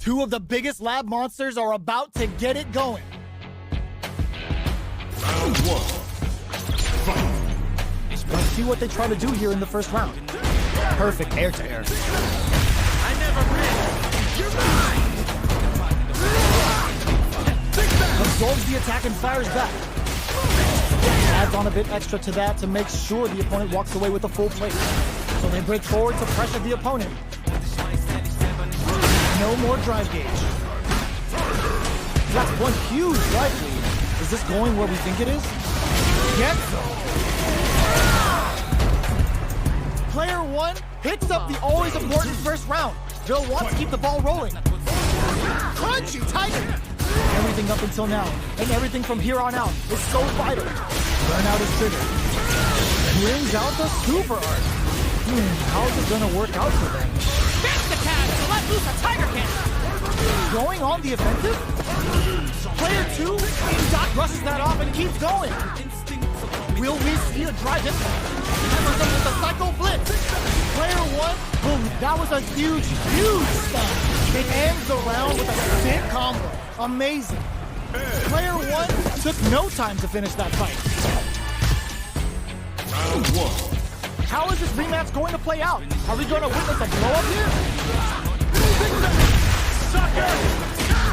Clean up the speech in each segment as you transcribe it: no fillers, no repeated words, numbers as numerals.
Two of the biggest lab monsters are about to get it going. Round one. Fight. Let's see what they try to do here in the first round. Perfect air-to-air. I never miss. You're mine. Absorbs the attack and fires back. Adds on a bit extra to that to make sure the opponent walks away with a full plate. So they break forward to pressure the opponent. No more drive gauge. That's one huge drive lead. Is this going where we think it is? Yes, so. Player one picks up the always important first round. Bill wants to keep the ball rolling. Crunchy Tiger! Everything up until now, and everything from here on out, is so vital. Burnout is triggered. Brings out the super art. How is it gonna work out for them? That's the catch to let loose a tiger cat. Going on the offensive? Player two, Dot rushes that off and keeps going. Will we see a drive impact? Hammers them with a Psycho Blitz. Player one, boom, that was a huge, huge stun. It ends the round with a sick combo. Amazing. Player one took no time to finish that fight. Round one. How is this rematch going to play out? Are we going to witness a blow up here? Sucker!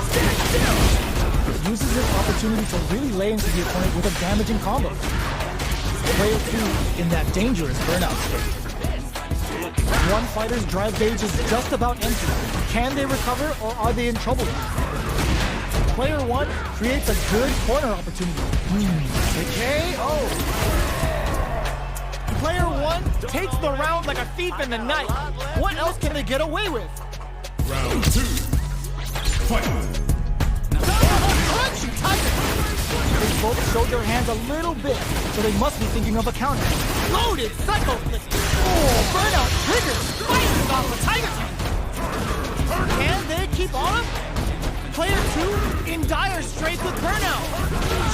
Stand still! Uses this opportunity to really lay into the opponent with a damaging combo. Player two in that dangerous burnout state. One fighter's drive gauge is just about empty. Can they recover or are they in trouble? Player one creates a good corner opportunity. The KO. Player one takes the round like a thief in the night. What else can they get away with? Round two. Fight. They both showed their hands a little bit, so they must be thinking of a counter. Loaded Psycho Blitz. Oh, burnout triggered. Fighting off the Tiger Tank. Can they keep on? Player two in dire straits with burnout.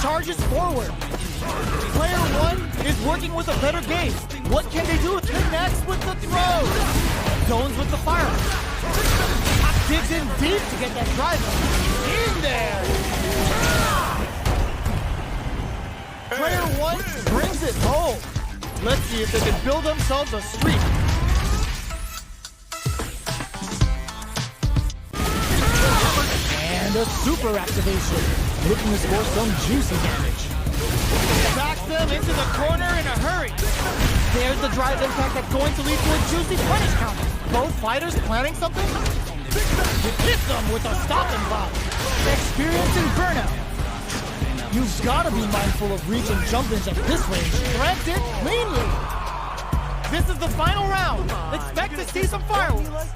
Charges forward. Player one is working with a better game. What can they do? Connects with the throw. Zones with the fire. Digs in deep to get that drive in there. Player one brings it home. Let's see if they can build themselves a streak. And a super activation, looking to score some juicy damage. Backs them into the corner in a hurry. There's the drive impact that's going to lead to a juicy punish counter. Both fighters planning something? You hit them with a stop and block. Experiencing burnout. You've got to be mindful of reach and jump ins at this range. Threads it cleanly. This is the final round. Expect to see some fireworks.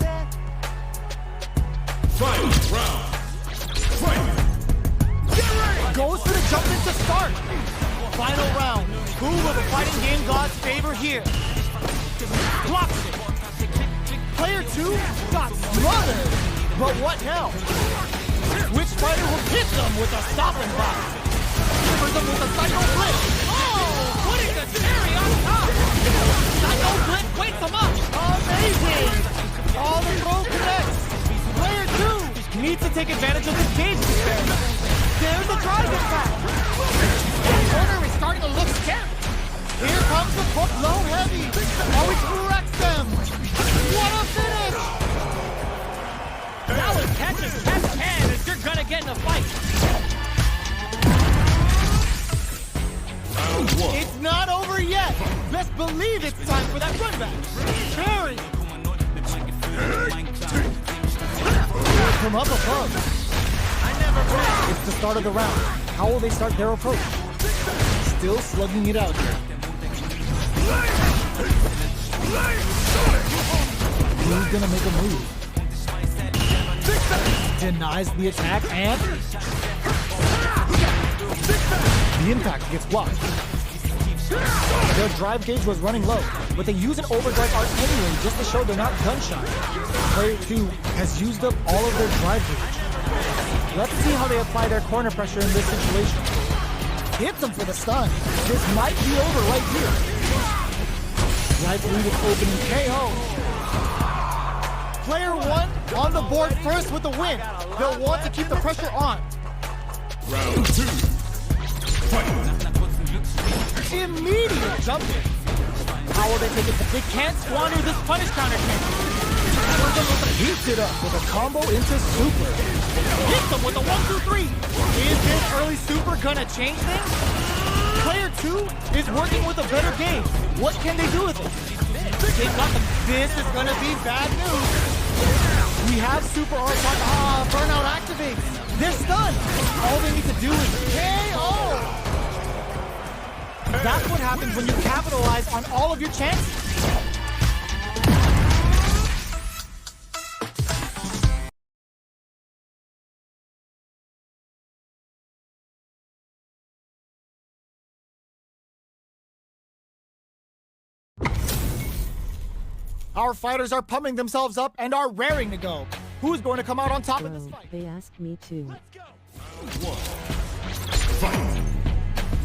Final round. Fight. Get ready. Goes for the jump in to start. Final round. Who will the fighting game gods favor here? Blocks it. Player two got smothered. But what now? Which fighter will hit them with a stop and block? Covers them with a Psycho Blitz. Oh, putting the cherry on top. Psycho Blitz wakes them up. Amazing. All the throw connects. Player two needs to take advantage of this gauge disparity. There's the drive impact. The corner is starting to look scary. Here comes the hook low heavy. Oh, it corrects them. What a finish. That was catching cat's hand as you're gonna get in a fight. Round one. It's not over yet. Best believe it's time for that run back. Cherry. From up above. I never miss. It's the start of the round. How will they start their approach? Still slugging it out here. Who's gonna make a move? Denies the attack and the impact gets blocked. Their drive gauge was running low, but they use an overdrive art anyway just to show they're not gun shy. Player two has used up all of their drive gauge. Let's see how they apply their corner pressure in this situation. Hits them for the stun. This might be over right here. Drive lead is opening KO. Player one on the board first with the win. They'll want to keep the pressure on. Round two. Fight. Immediate jump in. How will they take it? They can't squander this punish counter kick. Heats it up with a combo into super. Hits them with a 1-2-3. Is this early super gonna change things? Player two is working with a better game. What can they do with it? They got the. This is gonna be bad news. We have super art on. Burnout activates. They're stunned. All they need to do is KO. That's what happens when you capitalize on all of your chances. Our fighters are pumping themselves up and are raring to go. Who's going to come out on top of this fight? They asked me to. One. Fight.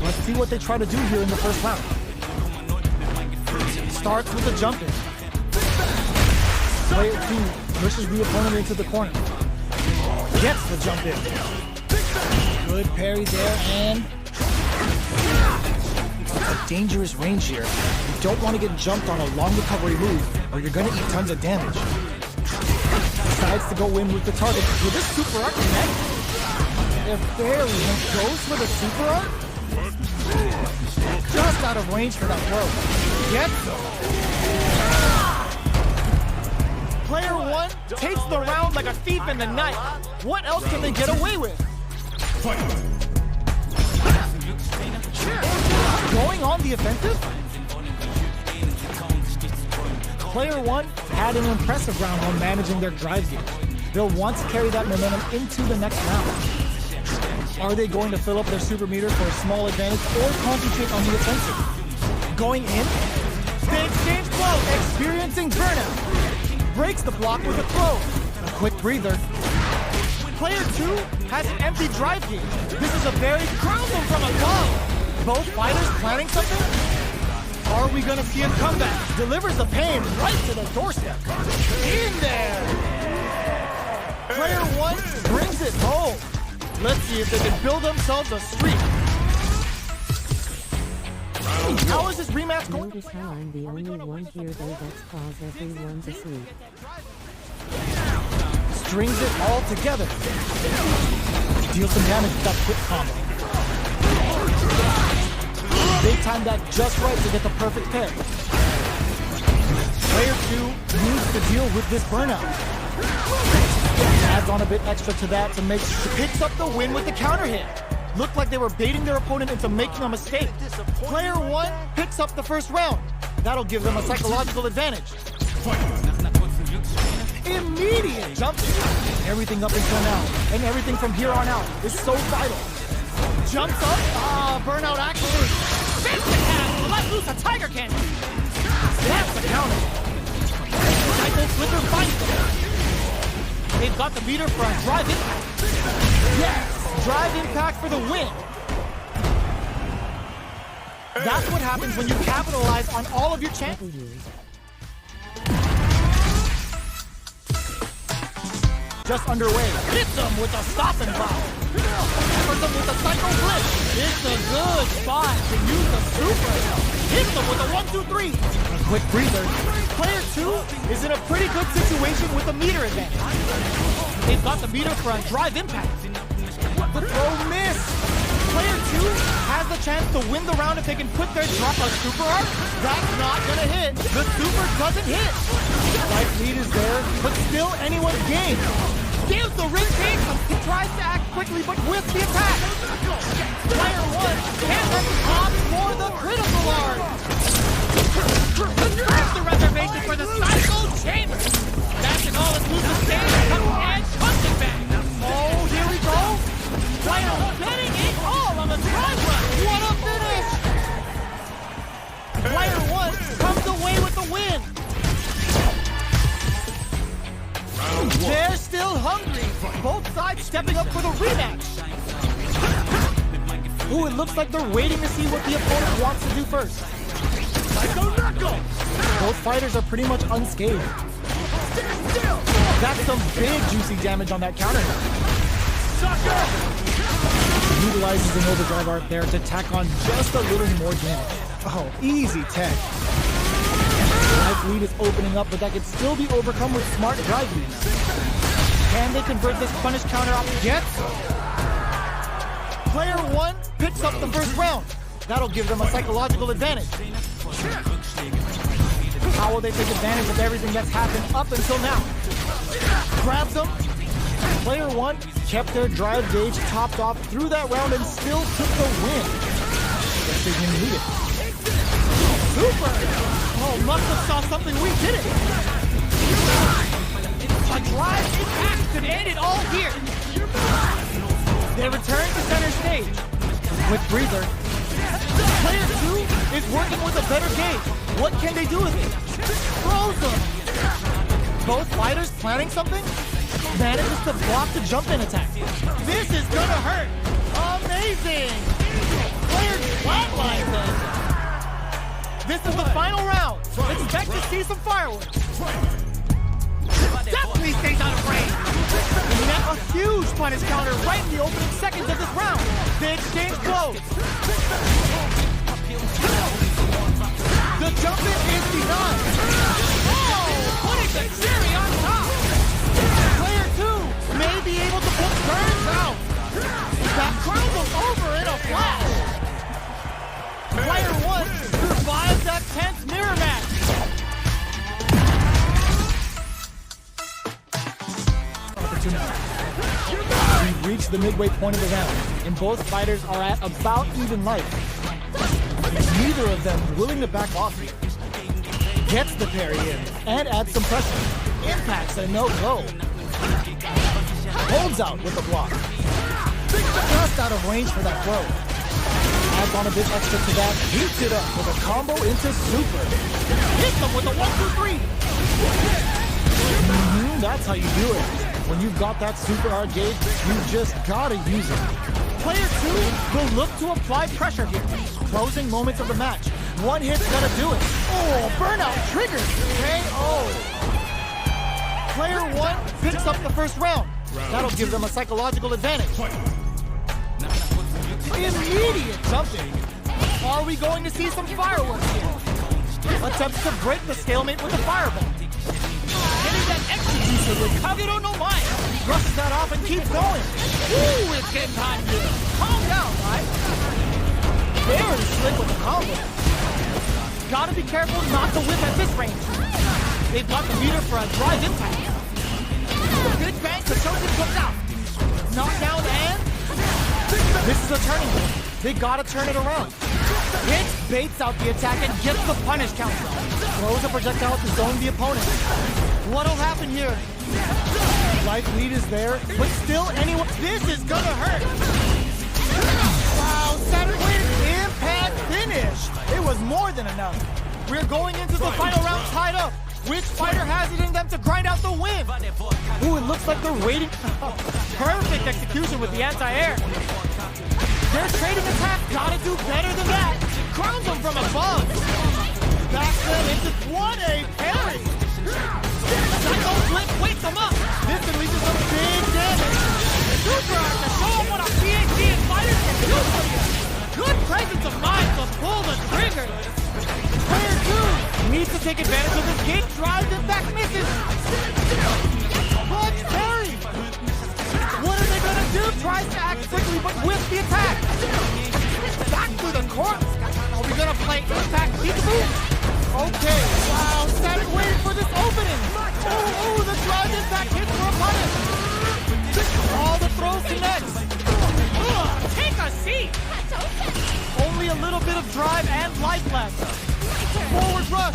Let's see what they try to do here in the first round. Starts with a jump in. Player two pushes the opponent into the corner. Gets the jump in. Good parry there and a dangerous range here. You don't want to get jumped on a long recovery move or you're going to eat tons of damage. Decides to go in with the target. Will this super art connect? If barely goes for the super art. Just out of range for that throw. Gets him. Player one takes the round like a thief in the night. What else can they get away with? Fight. Going on the offensive? Player one had an impressive round on managing their drive gear. They'll want to carry that momentum into the next round. Are they going to fill up their super meter for a small advantage or concentrate on the offensive? Going in? They exchange blow, experiencing burnout. Breaks the block with a throw. A quick breather. Player two has an empty drive gear. This is a very ground them from above. Both fighters planning something? Are we gonna see a comeback? Delivers the pain right to the doorstep. In there! Player one brings it home. Let's see if they can build themselves a streak. How is this rematch going? Notice how I'm the only one here though that's cause everyone to sleep. Strings it all together. Deal some damage with that quick combo. They timed that just right to get the perfect pair. Player two needs to deal with this burnout. Adds on a bit extra to that to make picks up the win with the counter hit. Looked like they were baiting their opponent into making a mistake. Player one picks up the first round. That'll give them a psychological advantage. Immediate jump. Everything up until now and everything from here on out is so vital. Jumps up. Burnout activates. Spins the cat. Let loose a tiger cannon. That's the counter. Cycle Flicker fights them. They've got the meter for a drive impact. Yes! Drive impact for the win. That's what happens when you capitalize on all of your chances. Just underway. Hits them with a stop and drop. Covers them with a psycho flip. It's a good spot to use the super. Hits them with a 1-2-3. A quick breather. Player two is in a pretty good situation with a meter advantage. They've got the meter for a drive impact. The throw missed. Player two has the chance to win the round if they can put their drop on super art. That's not gonna hit. The super doesn't hit. Life lead is there, but still anyone's game. Gives the ring change. He tries to act quickly, but with the attack. Player one can't let the top for the critical art. That's the reservation for the cycle chamber. Bashing all its loose stage and punching back. Oh, here we go. Player betting it all on the drive run. What a finish! Player one comes away with the win. They're still hungry. Both sides stepping up for the rematch. Ooh, it looks like they're waiting to see what the opponent wants to do first. Psycho Knuckle! Both fighters are pretty much unscathed. That's some big juicy damage on that counter. Sucker! Utilizes an overdrive art there to tack on just a little more damage. Oh, easy tech. Life lead is opening up, but that could still be overcome with smart drive leads. Can they convert this punish counter off yet? Player 1 picks up the first round. That'll give them a psychological advantage. How will they take advantage of everything that's happened up until now? Grabs them. Player 1 kept their drive gauge topped off through that round and still took the win. Guess they didn't need it. Super! Oh, must have saw something we didn't. A drive impact could end it all here. They return to center stage with Breather. Player 2 is working with a better gauge. What can they do with it? Throws them. Both fighters planning something? Manages to block the jump-in attack. This is gonna hurt. Amazing. Player flatlines them. This is the final round. Expect to see some fireworks. Definitely stays out of range. Met a huge punish counter right in the opening seconds of this round. The exchange close. The jump-in is denied. Oh, putting the cherry on top. Player 2 may be able to put Burns out. That crowd was over in a flash. Player 1 survives that tense mirror match. We've reached the midway point of the round, and both fighters are at about even life. Neither of them willing to back off here. Gets the parry in and adds some pressure. Impacts a no-go. Holds out with the block. Just out of range for that throw. Adds on a bit extra to that. Heats it up with a combo into super. Hits them with a 1-2-3. That's how you do it. When you've got that super hard gauge, you just gotta use it. Player 2 will look to apply pressure here. Closing moments of the match. One hit's gonna do it. Oh, burnout triggered. KO. Player 1 picks up the first round. That'll give them a psychological advantage. Immediate jumping. Are we going to see some fireworks here? Attempts to break the stalemate with a fireball. Getting that execution with Kagero no Mae. Brushes that off and keeps going. Ooh, it's game time here. Calm down, right? Very slick with the combo. Gotta be careful not to whip at this range. They've got the meter for a drive impact. The big bang to Shogun comes out. Knock down and... This is a turning point. They gotta turn it around. Hits baits out the attack and gets the punish counter. Throws a projectile to zone the opponent. What'll happen here? Life lead is there, but still anyone... This is gonna hurt. Wow, Saturday's impact finish. It was more than enough. We're going into the final round tied up. Which fighter has it in them to grind out the win? Ooh, it looks like they're waiting. Perfect execution with the anti-air. Their trading attack gotta do better than that. Crowns them from above. Backs them into 1A parry. Psycho Flip wakes them up. This unleashes some big damage. Super Art to show them what a PhD in fighters can do for you. Good presence of mind to pull the trigger. Player 2 needs to take advantage of this gate drive that back misses. Punch parry. What are they gonna do? Tries to act quickly but whiffs the attack. Back through the corpse. Are we gonna play impact peekaboo? Okay, wow, Saturn waiting for this opening. Oh, the drive impact hits for a punish. All the throws connect. Take a seat. Only a little bit of drive and life left. Forward rush.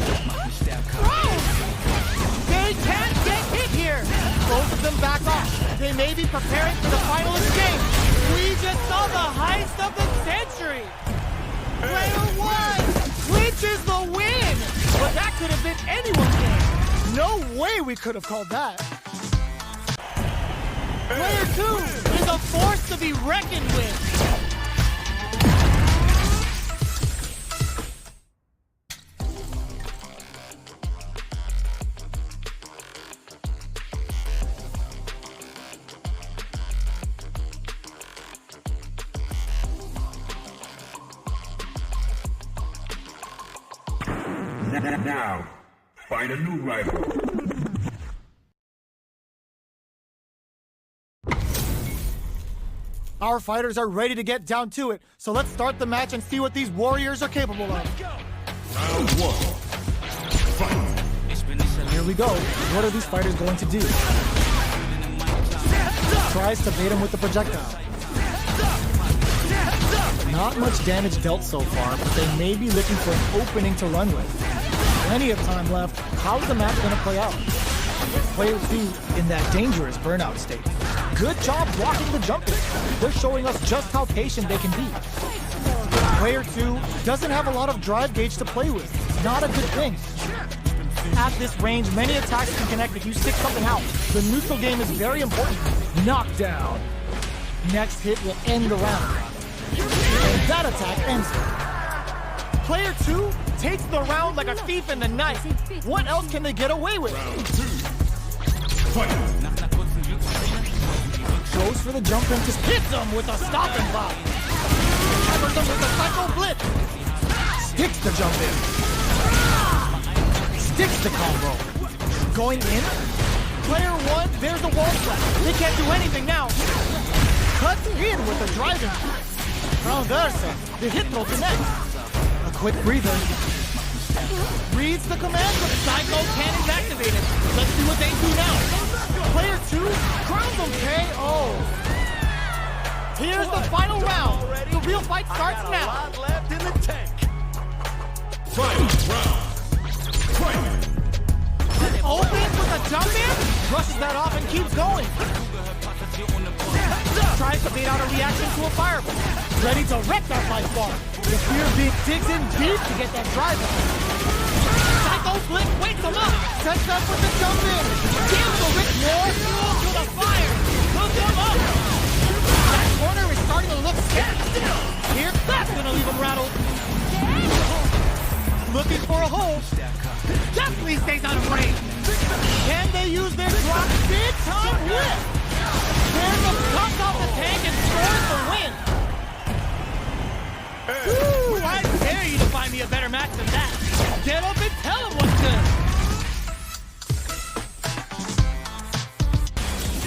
They can't get hit here. Both of them back off. They may be preparing for the final exchange. We just saw the heist of the century. Player 1 clinches the win. But that could have been anyone's game. No way we could have called that. Player 2 is a force to be reckoned with. Now, find a new rival. Our fighters are ready to get down to it, so let's start the match and see what these warriors are capable of. Round one. Fight. Here we go. What are these fighters going to do? Tries to bait him with the projectile. Not much damage dealt so far, but they may be looking for an opening to run with. Plenty of time left. How's the match going to play out? Player 2 in that dangerous burnout state. Good job blocking the jumping. They're showing us just how patient they can be. Player 2 doesn't have a lot of drive gauge to play with. Not a good thing. At this range, many attacks can connect if you stick something out. The neutral game is very important. Knockdown. Next hit will end the round. And that attack ends it. Player 2 takes the round like a thief in the night. What else can they get away with? Round two. Fight. Goes for the jump and just hits him with a stopping block. Covers him with a psycho blitz. Sticks the jump in. Sticks the combo. Going in. Player 1, there's a wall slap. They can't do anything now. Cuts in with the driving. Roundersa. The hit throw connects. A quick breather. Reads the command, but Psycho Cannon's activated. Let's see what they do now. Player 2, crowns them KO. Here's the final round. The real fight starts now. Left in the tank. Fight. Round. Fight. Opens with a jump in, brushes that off and keeps going. Tries to bait out a reaction to a fireball. Ready to wreck that life bar. The Fear Beak digs in deep to get that drive in. Psycho Blitz wakes him up. Sets up with the jump in. Gives the Rick more fuel to the fire. Hook him up. That corner is starting to look scary. Here, that's gonna leave him rattled. Looking for a hole. Definitely stays out of range. Can they use their drop big time whip? There's a cuts off the tank and scores the win. Ooh, I dare you to find me a better match than that. Get up and tell him what's good.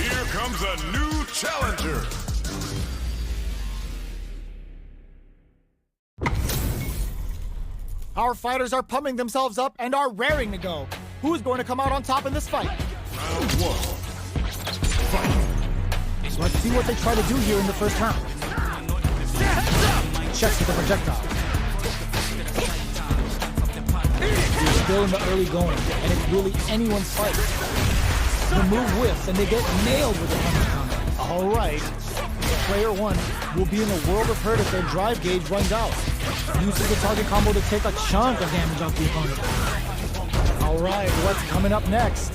Here comes a new challenger. Our fighters are pumping themselves up and are raring to go. Who's going to come out on top in this fight? Round one. Fight. Let's see what they try to do here in the first round. Checks with the projectile. We're still in the early going, and it's really anyone's fight. The move whiffs, and they get nailed with the punch counter. All right. Player 1 will be in a world of hurt if their drive gauge runs out. Uses the target combo to take a chunk of damage off the opponent. All right, what's coming up next?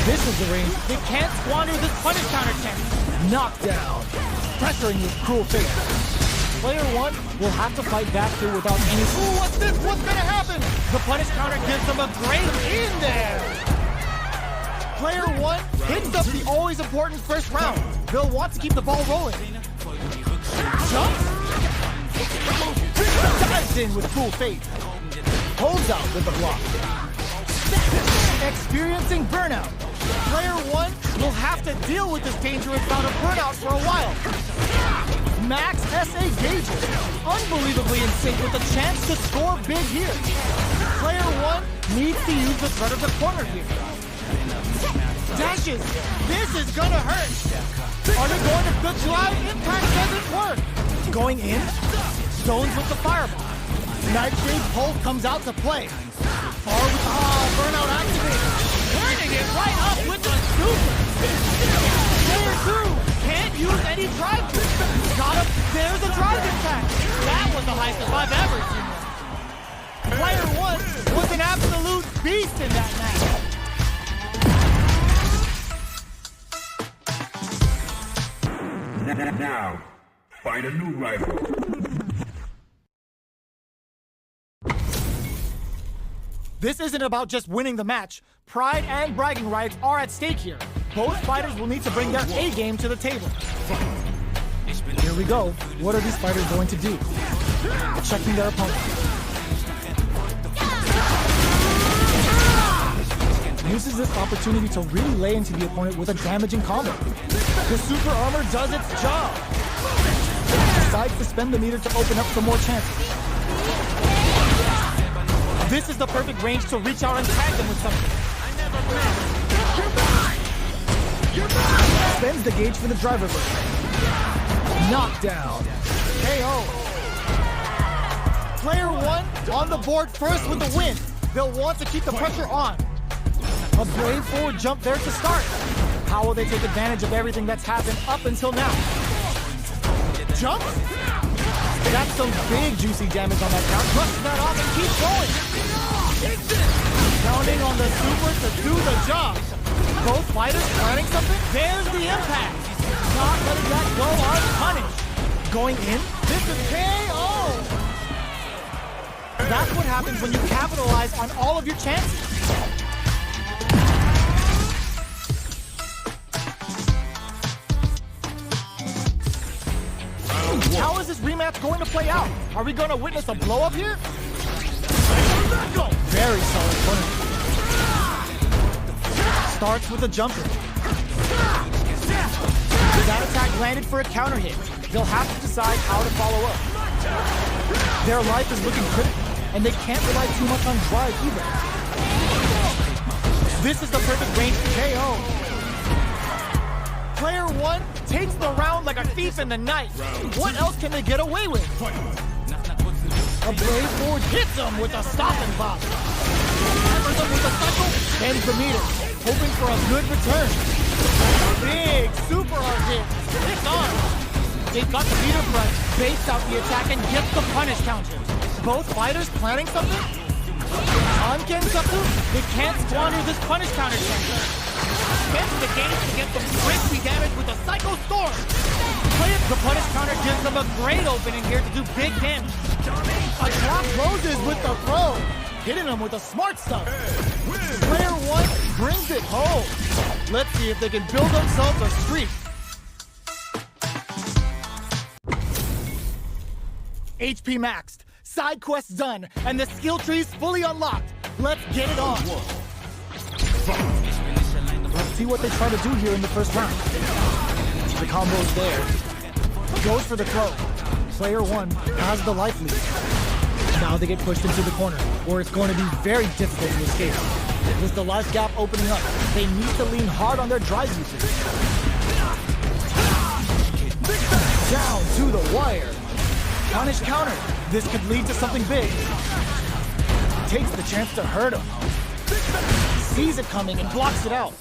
This is the range. They can't squander this punish counter chance. Knockdown. Pressuring with cruel fate. Player 1 will have to fight back here without any... Ooh, what's this? What's gonna happen? The punish counter gives them a great in there. Player 1 hits up the always important first round. They'll want to keep the ball rolling. Jumps. Dives in with cool fate. Holds out with the block. Experiencing burnout. Player 1 will have to deal with this dangerous bout of burnout for a while. Max SA gauges. Unbelievably in sync with a chance to score big here. Player 1 needs to use the threat of the corner here. Dashes. This is gonna hurt. Are they going to good drive? Impact doesn't work. Going in. Zones with the fireball. Nightshade Pulse comes out to play. Burnout activated. Turning it right up with the super. Player 2 can't use any drive. Got him. There's a drive attack. That was the highest I've ever seen. Player 1 was an absolute beast in that match. Now, find a new rival. This isn't about just winning the match. Pride and bragging rights are at stake here. Both fighters will need to bring their A game to the table. Here we go. What are these fighters going to do? Checking their opponent. uses this opportunity to really lay into the opponent with a damaging combo. The super armor does its job. Decides to spend the meter to open up some more chances. This is the perfect range to reach out and tag them with something. Spends the gauge for the driver version. Knockdown. KO. Player 1 on the board first with the win. They'll want to keep the pressure on. A brave forward jump there to start. How will they take advantage of everything that's happened up until now? Jump? That's some big juicy damage on that count. Brush that off and keep going. Counting on the super to do the job. Both fighters planning something. There's the impact. Not letting that go unpunished. Going in. This is KO. That's what happens when you capitalize on all of your chances. How is this rematch going to play out? Are we going to witness a blow-up here? Very solid tournament. Starts with a jumper. That attack landed for a counter hit. They'll have to decide how to follow up. Their life is looking critical, and they can't rely too much on drive either. This is the perfect range to KO. Player 1 takes the round like a thief in the night. What else can they get away with? A brave forward hits them with a stop and pop. Peppers them with a cycle, spends the meter, hoping for a good return. Big super hard hit. It's on. They've got the meter front, based out the attack, and gets the punish counter. Both fighters planning something? On Gensatsu, they can't squander this punish counter chance. Spends the game to get some crispy damage with a Psycho Storm. The punish counter gives them a great opening here to do big damage. Attack closes with the throw, hitting them with the smart stuff. Player 1 brings it home. Let's see if they can build themselves a streak. HP maxed, side quests done, and the skill tree's fully unlocked. Let's get it on. Let's see what they try to do here in the first round. The combo's there. Goes for the throw. Player 1 has the life lead. Now they get pushed into the corner, where it's going to be very difficult to escape. With the life gap opening up, they need to lean hard on their drive usage. Down to the wire. Punish counter. This could lead to something big. Takes the chance to hurt him. Sees it coming and blocks it out.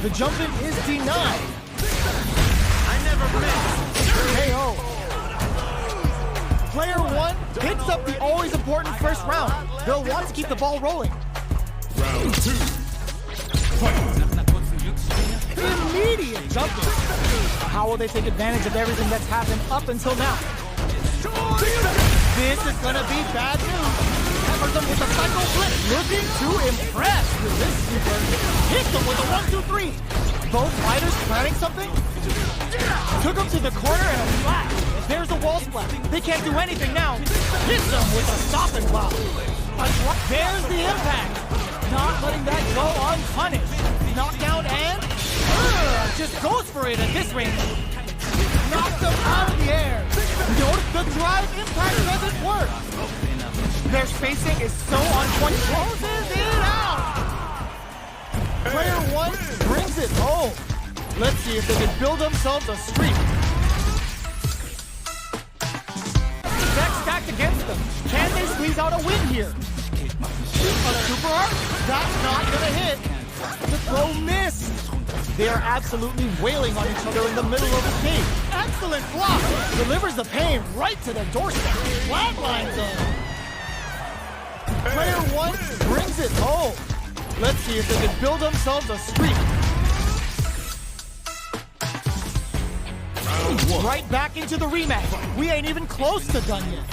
The jump in is denied. I never miss. KO. Player 1 picks up the always important first round. They'll want to keep the ball rolling. Round 2. Immediate jump in. How will they take advantage of everything that's happened up until now? This is gonna be bad news. Peppers them with a cycle flip. Looking to impress with this super. Hits them with a 1, 2, 3. Both fighters planning something? Took him to the corner and a flash. There's a wall splat. They can't do anything now. Hits them with a stop and pop. There's the impact. Not letting that go unpunished. Knockdown and just goes for it at this range. Knocks them out of the air. Notice the drive impact doesn't work. Their spacing is so on point. Closes it out. Player 1 brings it home. Let's see if they can build themselves a streak. Deck stacked against them. Can they squeeze out a win here? A super arc? That's not gonna hit. The throw missed. They are absolutely wailing on each other in the middle of the cage. Excellent block. Delivers the pain right to the doorstep. Flatlines them. Player 1 brings it home. Let's see if they can build themselves a streak. Right back into the rematch. We ain't even close to done yet.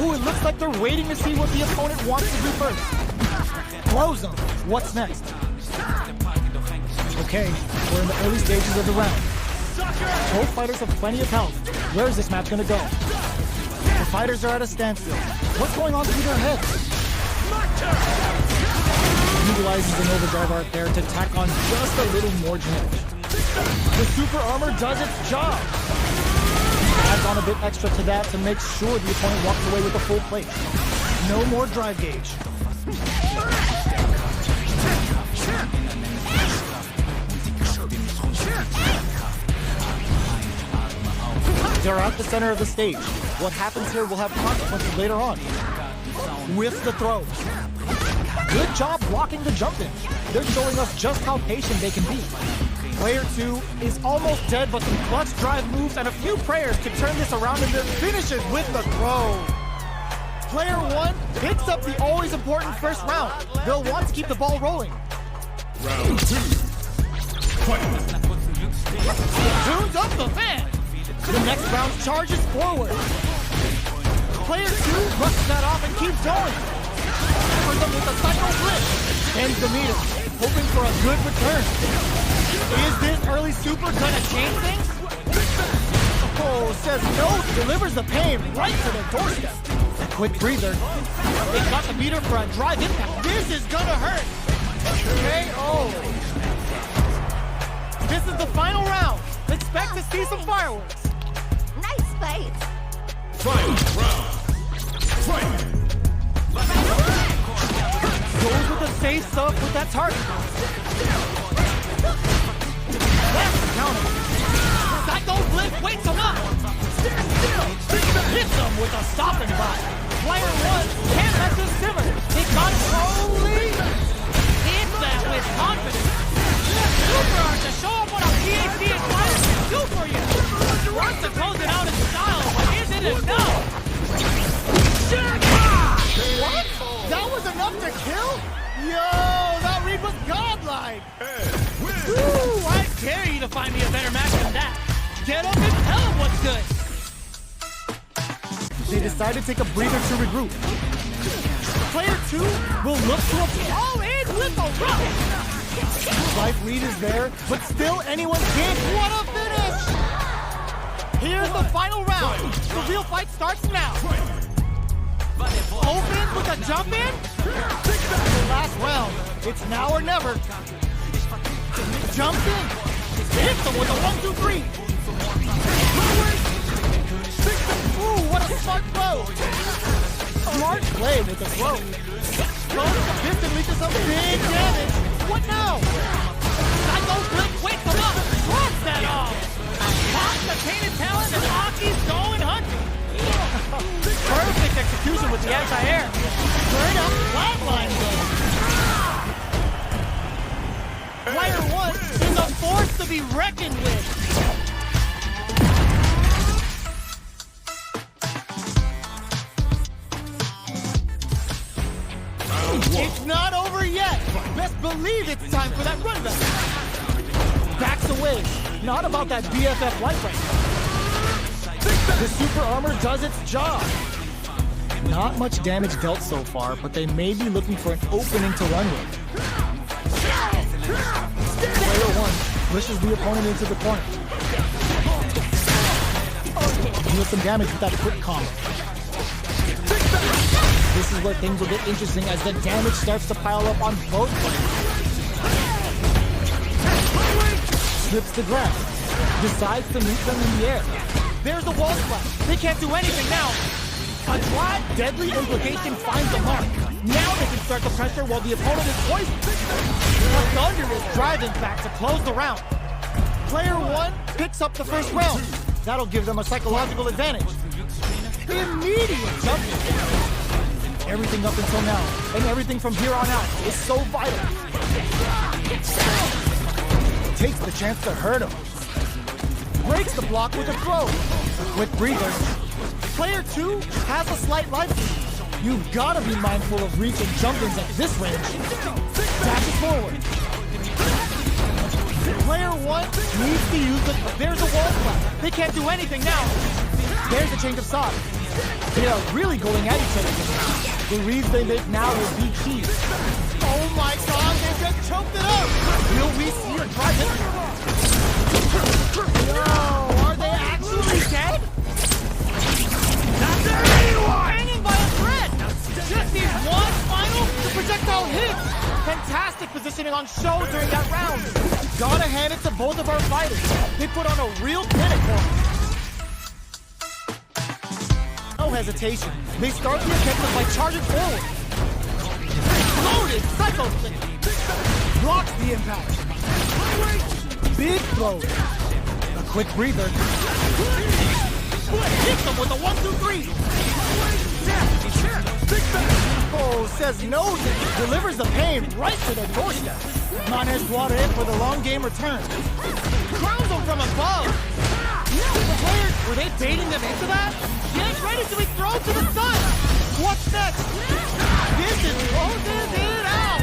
Ooh, it looks like they're waiting to see what the opponent wants to do first. Close them. What's next? Okay, we're in the early stages of the round. Both fighters have plenty of health. Where is this match gonna go? The fighters are at a standstill. What's going on through their heads? Utilizes an overdrive art there to tack on just a little more damage. The super armor does its job. Adds on a bit extra to that to make sure the opponent walks away with a full plate. No more drive gauge. They're at the center of the stage. What happens here will have consequences later on. With the throws. Good job blocking the jump in. They're showing us just how patient they can be. Player 2 is almost dead, but some clutch drive moves and a few prayers to turn this around and then finishes with the throw. Player 1 picks up the always important first round. They'll want to keep the ball rolling. Round 2. Fight. Tunes up the fan. The next round charges forward. Player 2 brushes that off and keeps going. Covers them with a psycho flip. Ends the meter, hoping for a good return. Is this early super gonna change things? Oh, says no, delivers the pain right to the doorstep. A quick breather. They got the meter for a drive impact. This is gonna hurt. KO. This is the final round. Expect to see some fireworks. Nice fight. Final round. Fight. Goes with the safe sub with that target. That's the counter. Psycho Blitz wakes him up. Hits him with a stopping bot. Player 1 can't let this simmer. He got it slowly. Hits that with confidence. Super art to show him what a PhD in fire can do for you. Wants to close it out in style, but is it enough? What? That was enough to kill? Yo, that read was godlike. Woo, I dare you to find me a better match than that. Get up and tell him what's good. They decide to take a breather to regroup. Player 2 will look to all in with a rush. Life lead is there, but still anyone can. What a finish! Here's the final round. The real fight starts now. Opens with a jump in. Last round. It's now or never. Jumps in. Hits him with a 1-2-3. Ooh, what a smart throw. Smart play with the throw. Throws the piston lead to some big damage. What now? Psycho Blitz wakes him up. Drops that off. Pops the painted talent and Aki's going hunting. Perfect execution with the anti-air. Straight up flatline though. Player 1 is a force to be reckoned with. It's not over yet. Best believe it's time for that run back. Backs away. Not about that BFF light right now. The super armor does its job. Not much damage dealt so far, but they may be looking for an opening to run with. Player 1 pushes the opponent into the corner. Deals some damage with that quick combo. This is where things will get interesting as the damage starts to pile up on both players. Slips the ground. Decides to meet them in the air. There's the wall splash. They can't do anything now. A drive deadly implication finds the mark. Now they can start the pressure while the opponent is poisoned. A thunder is driving back to close the round. Player 1 picks up the first round. That'll give them a psychological advantage. Immediate jump. Everything up until now, and everything from here on out, is so vital. Takes the chance to hurt him. Breaks the block with a throw. Quick breather. Player 2 has a slight life lead. You've got to be mindful of reach and jump-ins at this range. Dash it forward. Player 1 needs to use it. There's a wall splash. They can't do anything now. There's a change of sides. They are really going at each other. The reads they make now will be key. Oh my god, they just choked it up! Will we see a drive hit? Yo, are they actually dead? Not there anyone! Hanging by a thread! Just needs one final hits! Fantastic positioning on show during that round. Gotta hand it to both of our fighters. They put on a real clinic for us. No hesitation. They start the objective by charging forward. Loaded psycho flip. Blocks the impact. Big throw. A quick breather. Hits him with a 1-2-3. Oh, says no. Delivers the pain right to their doorstep. Manes brought it in for the long game return. Crowns them from above. The players, were they baiting them into that? Get ready to be thrown to the sun. What's next? This is closing it out.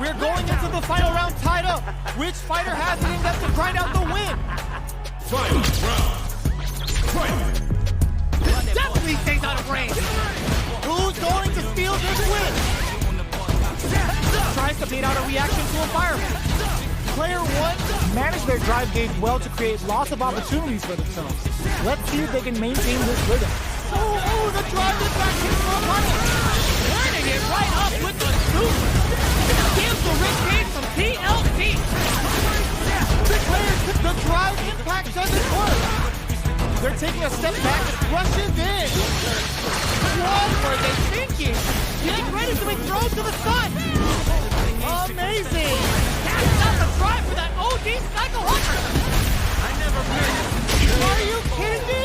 We're going into the final round tied up. Which fighter has it in them to grind out the win? Final round. Fight. Definitely stays out of range. Who's going to steal this win? Tries to bait out a reaction to a fireball. Player one managed their drive gauge well to create lots of opportunities for themselves. Let's see if they can maintain this rhythm. Oh, the drive is back here for a punch. Turning it right up with the super. Gives the rich game from TLC. The players, the drive impact doesn't work. They're taking a step back and rushes in. What were they thinking? Getting ready to be thrown to the sun. Amazing. That's not the try for that OD Psycho Hunter. I never missed. Are you kidding me?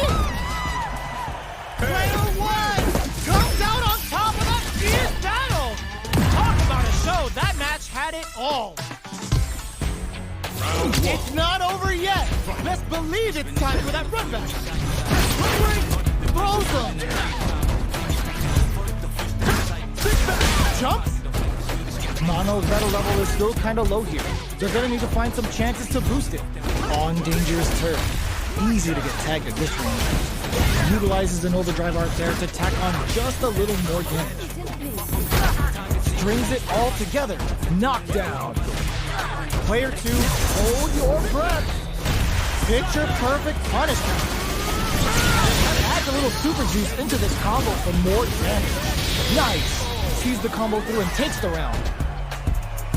Player one comes out on top of that fierce battle. Talk about a show. That match had it all. Round one. It's not over yet. Let's believe it's time for that run back. Throws him. Jumps. Mono's battle level is still kind of low here. They're gonna need to find some chances to boost it. On dangerous turf. Easy to get tagged at this range. Utilizes an overdrive art there to tack on just a little more damage. Strings it all together. Knockdown. Player two, hold your breath. Picture perfect punishment. Adds a little super juice into this combo for more damage. Nice. Sees the combo through and takes the round.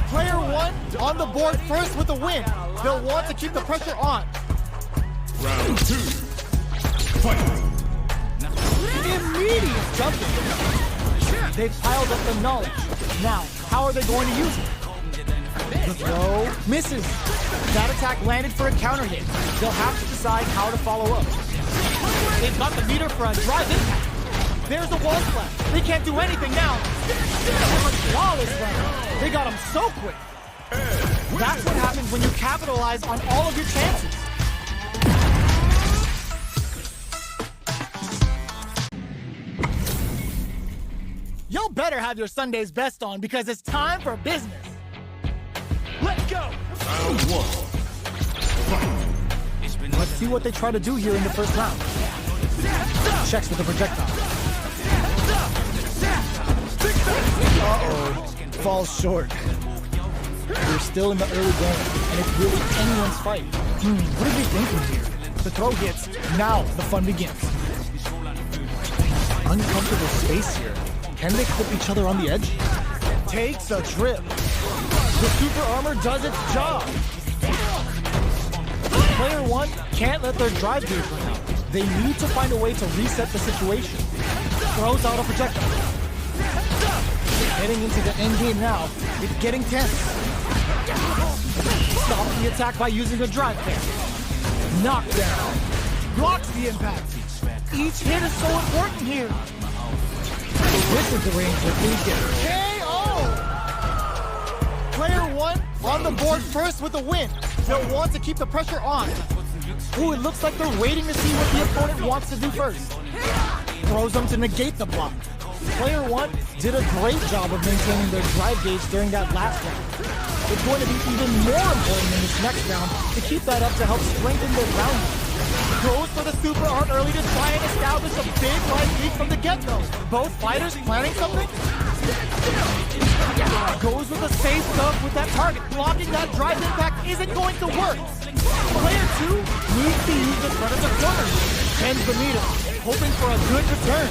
Player one on the board first with the win. They'll want to keep the pressure on. Round two. Fight. Immediate jumping. They've piled up the knowledge. Now, how are they going to use it? The throw misses. That attack landed for a counter hit. They'll have to decide how to follow up. They've got the meter for a drive impact. There's a wall splash. They can't do anything now. Flawless runner. They got him so quick. That's what happens when you capitalize on all of your chances. Y'all better have your Sunday's best on because it's time for business. Let's go! Round one. Fight. Let's see what they try to do here in the first round. Checks with the projectile. Uh-oh. Falls short. We're still in the early going, and it's really anyone's fight. What are they thinking here? The throw hits. Now the fun begins. Uncomfortable space here. Can they clip each other on the edge? Takes a trip. The super armor does its job. Player one can't let their drive gauge run out. They need to find a way to reset the situation. Throws out a projectile. Heading into the end game now. It's getting tense. Stop the attack by using a drive pair. Knockdown. Blocks the impact. Each hit is so important here. This is the range where things get KO! Player one on the board first with a win. They'll want to keep the pressure on. Ooh, it looks like they're waiting to see what the opponent wants to do first. Throws them to negate the block. Player one did a great job of maintaining their drive gauge during that last round. It's going to be even more important in this next round to keep that up to help strengthen their ground. Goes for the super art early to try and establish a big life lead from the get-go. Both fighters planning something? Goes with the safe stuff with that target. Blocking that drive impact isn't going to work. Player two needs to use the front of the corner. Tends the meter, hoping for a good return.